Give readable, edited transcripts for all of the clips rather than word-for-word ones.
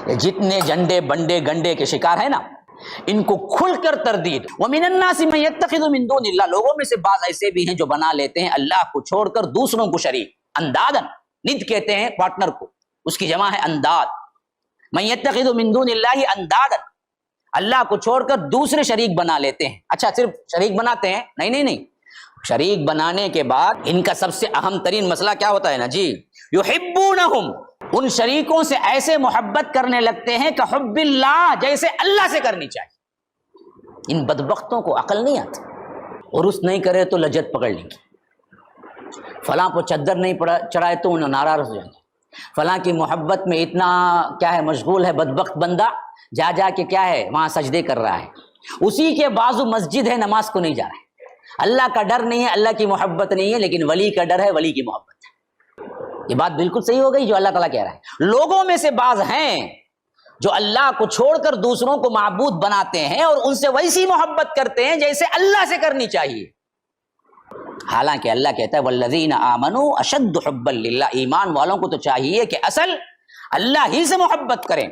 جتنے جھنڈے بنڈے گنڈے کے شکار ہیں نا، ان کو کھل کر تردید۔ وَمِنَ النَّاسِ مَن يَتَّخِذُ مِن دُونِ اللَّهِ، لوگوں میں سے بعض ایسے بھی ہیں جو بنا لیتے ہیں اللہ کو چھوڑ کر دوسروں کو شریک۔ اندادن، ند کہتے ہیں پارٹنر کو، اس کی جمع ہے انداد۔ مَن يَتَّخِذُ مِن دُونِ اللَّهِ اندادن، اللہ کو چھوڑ کر دوسرے شریک بنا لیتے ہیں۔ اچھا صرف شریک بناتے ہیں؟ نہیں، شریک بنانے کے بعد ان کا سب سے اہم ترین مسئلہ کیا ہوتا ہے نا جی، یحبونہم، ان شریکوں سے ایسے محبت کرنے لگتے ہیں کہ حب اللہ، جیسے اللہ سے کرنی چاہیے۔ ان بدبختوں کو عقل نہیں آتی، اور اس نہیں کرے تو لجت پکڑ لیں گے، فلاں کو چادر نہیں چڑھائے تو انہیں ناراض ہو جائیں گے، فلاں کی محبت میں اتنا کیا ہے مشغول ہے بدبخت بندہ، جا کے کیا ہے وہاں سجدے کر رہا ہے، اسی کے بازو مسجد ہے نماز کو نہیں جا رہا ہے۔ اللہ کا ڈر نہیں ہے، اللہ کی محبت نہیں ہے، لیکن ولی کا ڈر ہے، ولی کی محبت ہے۔ یہ بات بالکل صحیح ہو گئی جو اللہ تعالیٰ کہہ رہا ہے۔ لوگوں میں سے بعض ہیں جو اللہ کو چھوڑ کر دوسروں کو معبود بناتے ہیں اور ان سے ویسی محبت کرتے ہیں جیسے اللہ سے کرنی چاہیے، حالانکہ اللہ کہتا ہے والذین آمنوا اشد حبا للہ، ایمان والوں کو تو چاہیے کہ اصل اللہ ہی سے محبت کریں۔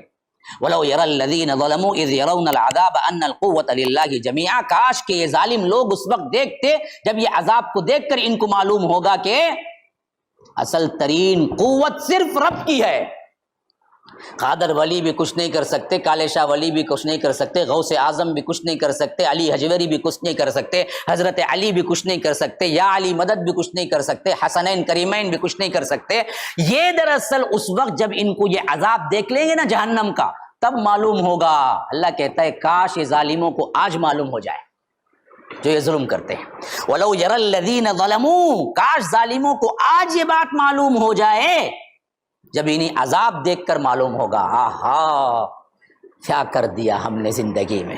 وَلَوْ يَرَى الَّذِينَ ظَلَمُوا إِذْ يَرَوْنَ الْعَذَابَ أَنَّ الْقُوَّةَ لِلَّهِ جَمِيعًا، کاش کہ یہ ظالم لوگ اس وقت دیکھتے جب یہ عذاب کو دیکھ کر ان کو معلوم ہوگا کہ اصل ترین قوت صرف رب کی ہے۔ قادر ولی بھی کچھ نہیں کر سکتے، کالے شاہ ولی بھی کچھ نہیں کر سکتے، غوث اعظم بھی کچھ نہیں کر سکتے، علی حجویری بھی کچھ نہیں کر سکتے، حضرت علی بھی کچھ نہیں کر سکتے، یا علی مدد بھی کچھ نہیں کر سکتے، حسنین کریمین بھی کچھ نہیں کر سکتے۔ یہ دراصل اس وقت جب ان کو یہ عذاب دیکھ لیں گے نا جہنم کا، تب معلوم ہوگا۔ اللہ کہتا ہے کاش یہ ظالموں کو آج معلوم ہو جائے جو یہ ظلم کرتے ہیں۔ وَلَوْ يَرَى الَّذِينَ ظَلَمُوا، کاش ظالموں کو آج یہ بات معلوم ہو جائے، جب انہیں عذاب دیکھ کر معلوم ہوگا آہا کیا کر دیا ہم نے زندگی میں،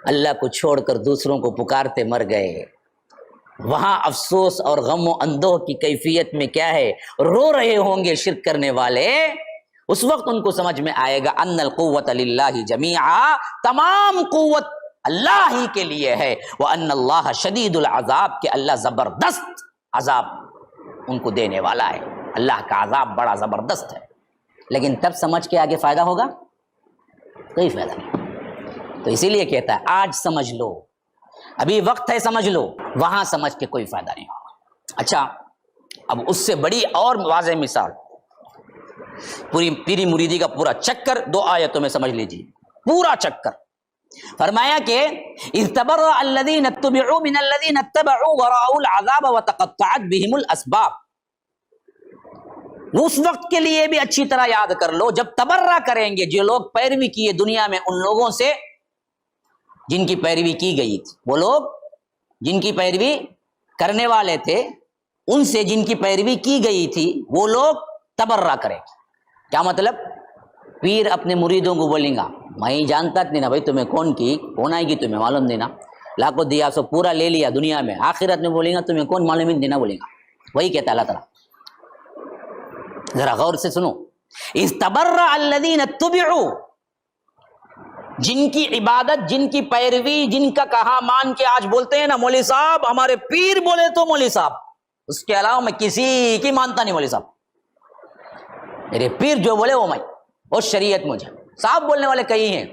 اللہ کو چھوڑ کر دوسروں کو پکارتے مر گئے۔ وہاں افسوس اور غم و اندوہ کی کیفیت میں کیا ہے، رو رہے ہوں گے شرک کرنے والے۔ اس وقت ان کو سمجھ میں آئے گا ان القوت للہ جمیعا، تمام قوت اللہ ہی کے لیے ہے، وان اللہ شدید العذاب، کہ اللہ زبردست عذاب ان کو دینے والا ہے، اللہ کا عذاب بڑا زبردست ہے۔ لیکن تب سمجھ کے آگے فائدہ ہوگا؟ کوئی فائدہ نہیں۔ تو اسی لیے کہتا ہے آج سمجھ لو، ابھی وقت ہے سمجھ لو، وہاں سمجھ کے کوئی فائدہ نہیں ہوگا۔ اچھا اب اس سے بڑی اور واضح مثال، پوری پیری مریدی کا پورا چکر 2 آیتوں میں سمجھ لیجیے، پورا چکر۔ فرمایا کہ اذ تبرأ الذین اتبعوا من الذین اتبعوا ورأوا العذاب وتقطعت بهم الاسباب۔ اس وقت کے لیے بھی اچھی طرح یاد کر لو جب تبرہ کریں گے جو لوگ پیروی کیے دنیا میں ان لوگوں سے جن کی پیروی کی گئی تھی، وہ لوگ جن کی پیروی کرنے والے تھے ان سے جن کی پیروی کی گئی تھی وہ لوگ تبرہ کریں۔ کیا مطلب؟ پیر اپنے مریدوں کو بولیں گا میں جانتا نہیں نا بھائی تمہیں کون آئے گی تمہیں معلوم دینا، لاکھوں دیا سو پورا لے لیا دنیا میں، آخرت میں بولیں گا تمہیں کون معلوم دینا بولیں گا۔ وہی کہتا اللہ تعالیٰ، ذرا غور سے سنو، اذ تبرأ الذین اتبعوا، جن کی عبادت جن کی پیروی جن کا کہا مان کے آج بولتے ہیں نا مولوی صاحب ہمارے پیر بولے تو مولوی صاحب، اس کے علاوہ میں کسی کی مانتا نہیں، مولوی صاحب میرے پیر جو بولے وہ میں، اور شریعت مجھے صاحب بولنے والے کئی ہیں۔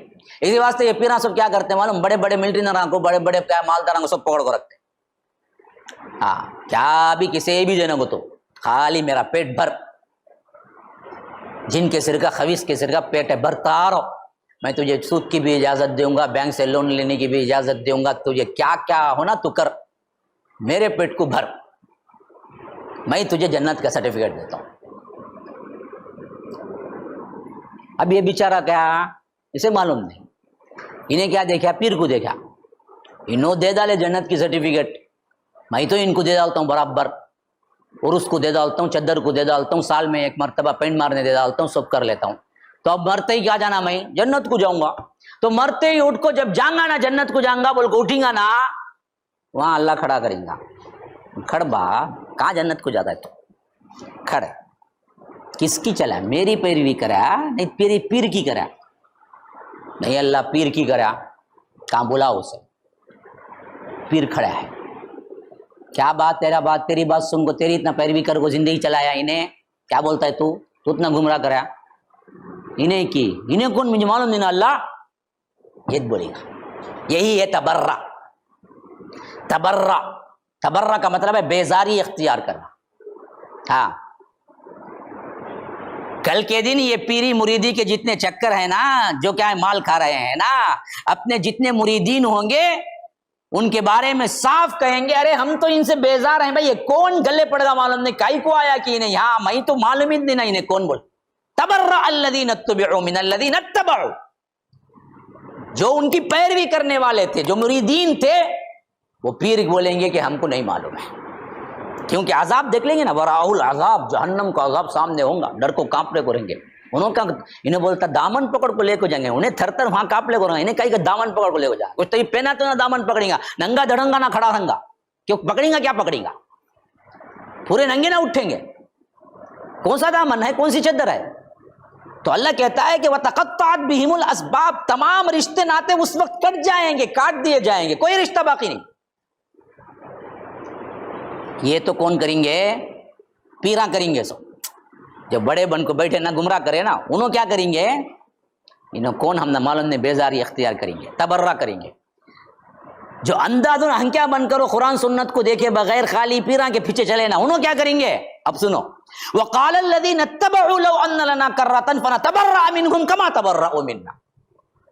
اسی واسطے یہ پیراں سب کیا کرتے ہیں معلوم، بڑے بڑے ملٹری نراں کو، بڑے بڑے مالداراں کو سب پکڑ کو رکھتے ہیں، ہاں کیا بھی کسی بھی دینا کو تو خالی میرا پیٹ بھر، جن کے سر کا خبیث کے سر کا پیٹ ہے بھرتا رہو، میں تجھے سود کی بھی اجازت دوں گا، بینک سے لون لینے کی بھی اجازت دوں گا، تجھے کیا کیا ہونا تو کر، میرے پیٹ کو بھر، میں تجھے جنت کا سرٹیفکیٹ دیتا ہوں۔ اب یہ بیچارہ کیا اسے معلوم نہیں، انہیں کیا دیکھا، پیر کو دیکھا، انہوں دے ڈالے جنت کی سرٹیفکیٹ، میں تو ان کو دے ڈالتا ہوں برابر، اور اس کو دے ڈالتا ہوں، چادر کو دے ڈالتا ہوں، سال میں 1 مرتبہ پینٹ مارنے دے ڈالتا ہوں، سب کر لیتا ہوں، تو اب مرتے ہی کیا جانا، میں جنت کو جاؤں گا، تو مرتے ہی اٹھ کو جب جاؤں گا نا جنت کو جاؤں گا بول کو اٹھیں گا نا، وہاں اللہ کھڑا کریں گا، کھڑ با کہاں جنت کو جاتا ہے تو کھڑ، کس کی چلا، میری پیروی کرا نہیں تیری پیر کی کرا، نہیں اللہ پیر کی کرا، کہاں بلاؤ اسے، پیر کھڑا ہے، کیا بات تیرا بات تیری بات سن کو، تیری اتنا پیروی کر کو زندگی چلایا، انہیں کیا بولتا ہے تو اتنا گمراہ کرا، انہیں کی، انہیں کون مجھے معلوم نہیں نا اللہ، یہ بولے گا۔ یہی ہے تبرع۔ تبرع، تبرع کا مطلب ہے بیزاری اختیار کرنا۔ ہاں، کل کے دن یہ پیری مریدی کے جتنے چکر ہیں نا، جو کیا ہے مال کھا رہے ہیں نا، اپنے جتنے مریدین ہوں گے ان کے بارے میں صاف کہیں گے ارے ہم تو ان سے بیزار ہیں بھائی، یہ کون گلے پڑ گا معلوم نہیں، کائی کو آیا کہ نہیں، ہاں میں تو معلوم ہی نہیں انہیں کون بول۔ تبرع الذین اتبعوا من الذین اتبعوا، جو ان کی پیروی کرنے والے تھے، جو مریدین تھے، وہ پیر بولیں گے کہ ہم کو نہیں معلوم ہے، کیونکہ عذاب دیکھ لیں گے نا، وراء العذاب، جہنم کا عذاب سامنے ہوگا، ڈر کو کانپنے کو رہیں گے۔ انہیں بولتا دامن پکڑ کو لے کو جائیں گے، انہیں تھر تھر وہاں کانپ لے کو رہیں گے، انہیں کہیں کہ دامن پکڑ کو لے کو جائیں، کچھ تو یہ پہنا تو نہ دامن پکڑیں گا، ننگا دھڑنگا نہ کھڑا رہنگا، کیوں پکڑیں گا، کیا پکڑیں گا، پورے ننگے نہ اٹھیں گے، کون سا دامن ہے، کون سی چادر ہے؟ تو اللہ کہتا ہے کہ وَتَقَطَّعَتْ بِهِمُ الْأَسْبَابُ، تمام رشتے ناتے اس وقت کٹ جائیں گے، کاٹ دیے جائیں گے، کوئی رشتہ باقی نہیں۔ یہ تو کون کریں گے؟ پیراں کریں گے، سب جو بڑے بن کو بیٹھے نہ گمراہ کرے نا، انہوں کیا کریں گے؟ انہوں کون ہم نہ معلوم نے بیزاری اختیار کریں گے، تبرع کریں گے۔ جو انداز ہنکیا بن کرو قرآن سنت کو دیکھے بغیر خالی پیراں کے پیچھے چلے نا، انہوں کیا کریں گے؟ اب سنو، وقال الذين اتبعوا لو ان لنا كرة فنتبرأ منهم كما تبرأوا منا۔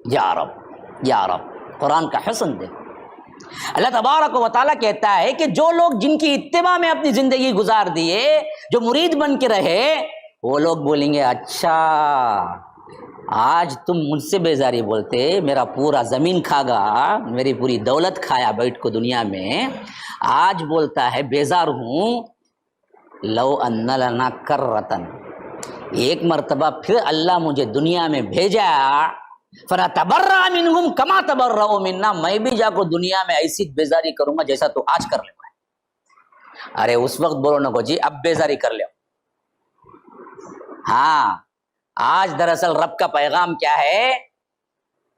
یا رب، یا رب، قرآن کا حسن دے۔ اللہ تبارک و تعالیٰ کہتا ہے کہ جو لوگ جن کی اتباع میں اپنی زندگی گزار دیے، جو مرید بن کے رہے، وہ لوگ بولیں گے اچھا آج تم مجھ سے بیزاری بولتے، میرا پورا زمین کھا گا، میری پوری دولت کھایا بیٹھ کو دنیا میں، آج بولتا ہے بیزار ہوں، لو ان لنا کرتن، ایک مرتبہ پھر اللہ مجھے دنیا میں بھیجا، فنتبرأ منہم کما تبرؤوا منا، میں بھی جا کو دنیا میں ایسی بیزاری کروں گا جیسا تو آج کر لے۔ ارے اس وقت بولو نہ کو جی اب بیزاری کر لے۔ ہاں، آج دراصل رب کا پیغام کیا ہے؟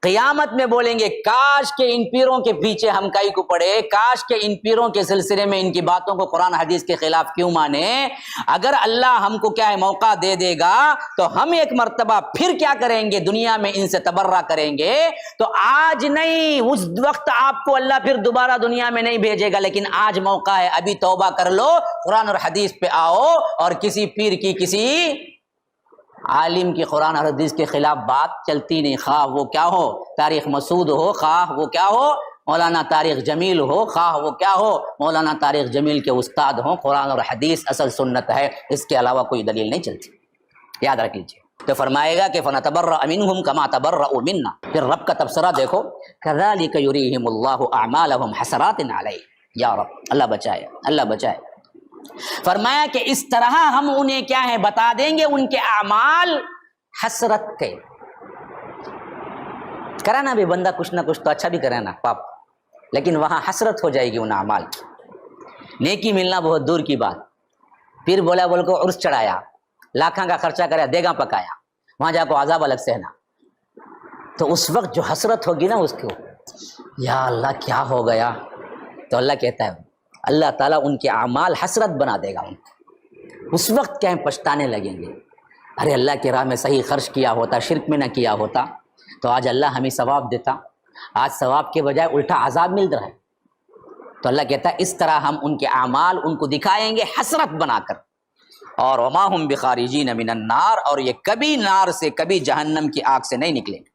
قیامت میں بولیں گے کاش کے ان پیروں کے پیچھے ہم کائی کو پڑے، کاش کے ان پیروں کے سلسلے میں ان کی باتوں کو قرآن حدیث کے خلاف کیوں مانے۔ اگر اللہ ہم کو کیا ہے موقع دے دے گا تو ہم ایک مرتبہ پھر کیا کریں گے، دنیا میں ان سے تبرہ کریں گے۔ تو آج نہیں، اس وقت آپ کو اللہ پھر دوبارہ دنیا میں نہیں بھیجے گا، لیکن آج موقع ہے، ابھی توبہ کر لو، قرآن اور حدیث پہ آؤ، اور کسی پیر کی، کسی عالم کی قرآن اور حدیث کے خلاف بات چلتی نہیں، خواہ وہ کیا ہو، تاریخ مسعود ہو، خواہ وہ کیا ہو، مولانا طارق جمیل ہو، خواہ وہ کیا ہو، مولانا طارق جمیل کے استاد ہوں۔ قرآن اور حدیث اصل سنت ہے، اس کے علاوہ کوئی دلیل نہیں چلتی، یاد رکھ لیجیے۔ تو فرمائے گا کہ فَنَتَبَرَّأَ مِنْهُمْ كَمَا تَبَرَّؤُوا مِنَّا، پھر رب کا تبصرہ دیکھو، كَذَلِكَ يُرِيهِمُ اللَّهُ أَعْمَالَهُمْ حَسَرَاتٍ عَلَيْهِ، یا رب اللہ بچائے، اللہ بچائے۔ فرمایا کہ اس طرح ہم انہیں کیا ہے بتا دیں گے، ان کے اعمال حسرت کے، کرانا بھی بندہ کچھ نہ کچھ تو اچھا بھی کرے نا پاپ، لیکن وہاں حسرت ہو جائے گی ان اعمال کی، نیکی ملنا بہت دور کی بات۔ پھر بولا بول کو عرس چڑھایا، لاکھاں کا خرچہ کریا، دیگاں پکایا، وہاں جا کو عذاب الگ سہنا، تو اس وقت جو حسرت ہوگی نا اس کو، یا اللہ کیا ہو گیا، تو اللہ کہتا ہے اللہ تعالیٰ ان کے اعمال حسرت بنا دے گا، اس وقت کیا پچھتانے لگیں گے، ارے اللہ کی راہ میں صحیح خرچ کیا ہوتا، شرک میں نہ کیا ہوتا تو آج اللہ ہمیں ثواب دیتا، آج ثواب کے بجائے الٹا عذاب مل رہا ہے۔ تو اللہ کہتا ہے اس طرح ہم ان کے اعمال ان کو دکھائیں گے حسرت بنا کر، اور وما ہم بخارجین من النار، اور یہ کبھی نار سے، کبھی جہنم کی آگ سے نہیں نکلیں گے۔